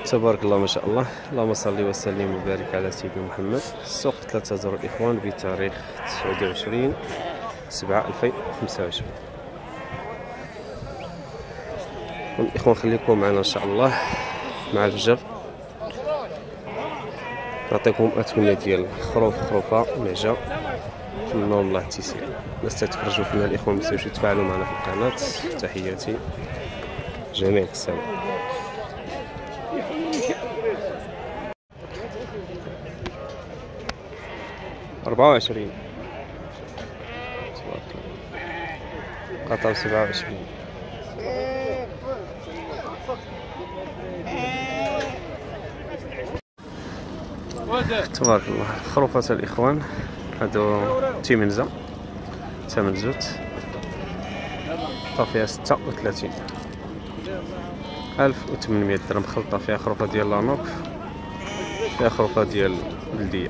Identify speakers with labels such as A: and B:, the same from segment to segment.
A: تبارك الله ما شاء الله. اللهم صل وسلم وبارك على سيدنا محمد. السوق 3 زر الإخوان بتاريخ 29/7/2025. الإخوان خليكم معنا إن شاء الله مع الفجر، نعطيكم أثمنة ديال خروفة معجة. نتمنى الله التيسير. الناس تتفرجوا فينا الإخوان ما تنساوش تفاعلوا معنا في القناة. تحياتي جميع السلام. أربعة وعشرين قطر 27. تبارك الله. خروفات الإخوان هادو تيمنزة ثمن زوت فيها 36,800 درهم. خلطة فيها خروفة ديال لانوك، فيها خروفة ديال بلدية.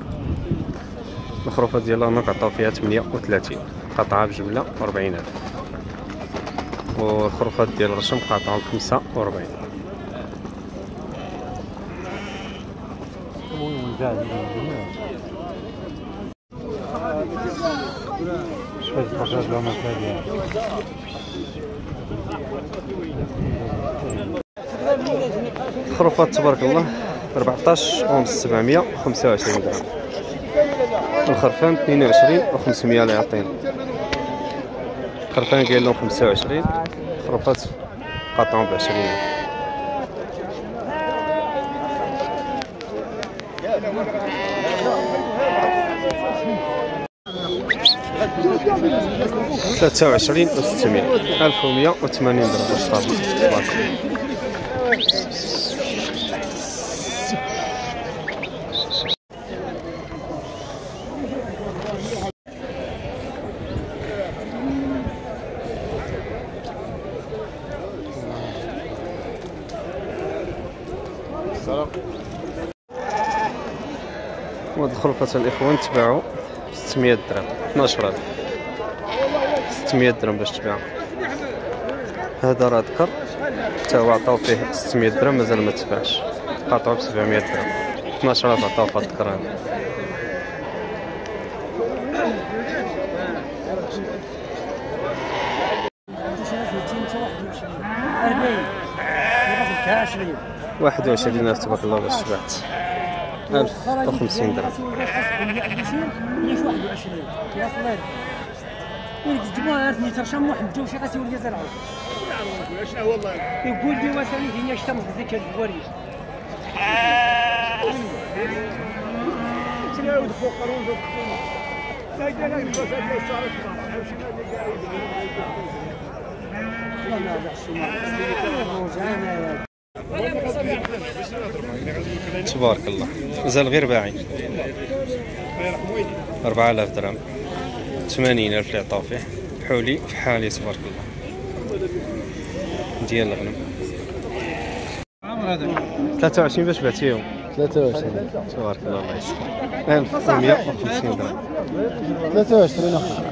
A: الخروفة ديال لانوك عطاو فيها 38 قطعة بجملة 40,000، والخروفات ديال الرشم قاطعهم 45. خروفات تبارك الله 14,725 درهم. الخرفان 22,500 اللي يعطينا. الخرفان قايل لهم 25، خروفات قاطعهم ب20. ثلاثة وعشرين و600 1180 درهم. وهاد الخروفات الإخوان تباعوا 600 درهم، 12,000 600 درهم باش تباع. هذا راه ذكر حتى هو عطاو فيه 600 درهم مازال ما تباعش، قاطعو ب 700 درهم. 12,000 عطاو في هاد الذكر هذا. واحد وعشرين ألف تبارك الله باش تباعت. 1050 درهم.
B: الجماعة عرفني ترشم واحد جو شي غاسي ولي زرعو. شنو والله؟ يقول لي وسالي فيني شتم ذيك البوري. شنو يعود فوق قانون ذوك. سايدنا لا يبغى سايدنا الصارت. والله
A: تبارك الله. مازال غير باعي 4000 درهم، 80,000 اللي عطاو فيه. حولي في حالي تبارك الله ديال الغنم. 23 باش بعتيهم؟
C: 23
A: تبارك الله. الله يسلمك. 1150 درهم.
C: 23 اخر.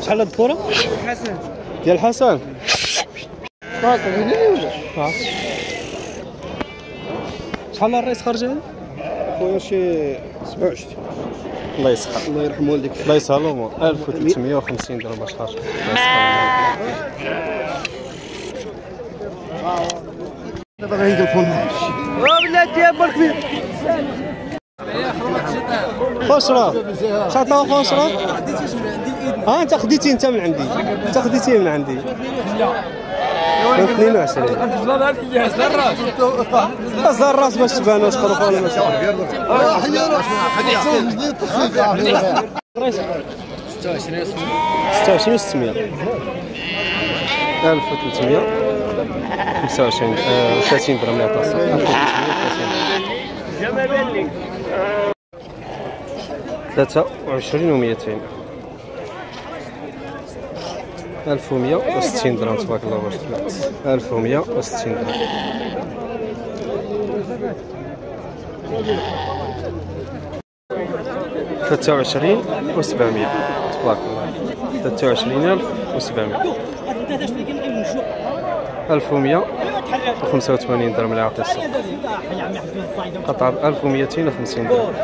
A: شحال هاد الكرة؟
B: حسن
A: ديال حسن. شحال الرئيس خرج هذا؟
C: خويا شي 27.
A: الله يسخر.
C: الله يرحم والديك.
A: الله يسهل الامور. 1350 درهم باش خرج. الله يسخر.
C: دابا غيجي الفون.
B: بلاتي برك فيه.
A: خسرة. شحال خسرة؟ انت خديتي انت من عندي. انت خديتيه من عندي. 22. هز الراس باش تبان واش خروفه ولا ماشي. 26 600 1325 30 درهم اللي عطاها. 23 و200 1160 درهم تبارك الله باش طلعت. 1160 درهم. 23 و700 تبارك الله. 23,700. 1185 درهم اللي عطي السوق. قطعة ب 1250 درهم.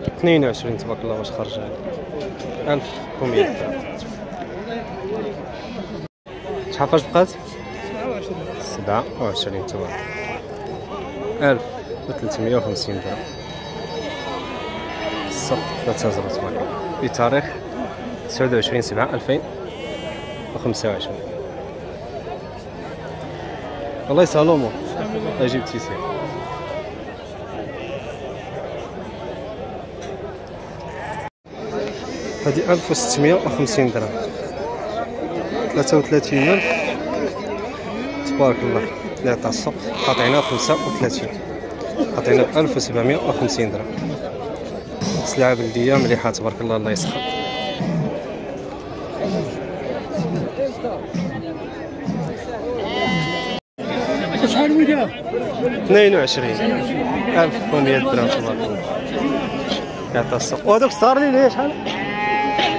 A: اثنين وعشرين تبارك الله واش خرج هذا. 1100 درهم. شحال فاش بقات؟ 27 تبارك. 1350 درهم. السوق 3 زر تبارك الله بتاريخ 29/7/2025. الله يسلمو. اجيب تيسير. هذه 1650 درهم. 33,000 تبارك الله اللي عطا السوق. قاطعنا 35، قاطعنا ب 1750 درهم. سلعة بلدية مليحة تبارك الله. الله يسخر.
B: شحال ودا؟
A: 22,100 درهم تبارك الله يعطى السوق. وهذوك صار لي ليه شحال؟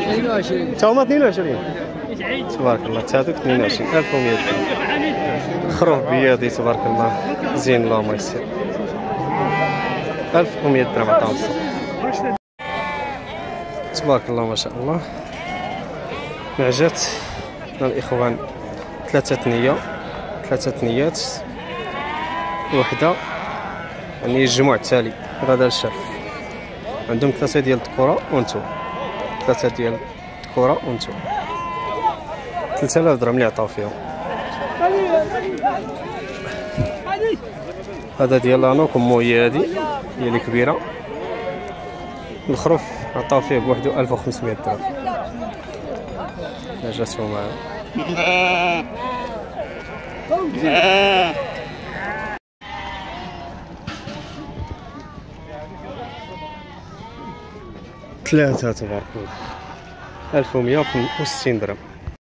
B: 22
A: تا هما 22 تبارك الله. تا هذوك 22,100 درهم. خروف بياضي تبارك الله زين اللهم يسر. 1100 درهم عطاهم السوق تبارك الله ما شاء الله. معجات الاخوان 3 ثنيات وحده يعني الجموع التالي غدا الشرف. عندهم 3 ديال الذكوره وانتو 3 ديال الذكوره وانتو 3000 درهم اللي عطاو فيهم. هذا ديال لانوك امو هي هادي هي اللي كبيره. الخروف عطاو فيه بوحدو 1500 درهم. جاتهم معاه 3 تبارك الله 1160 درهم.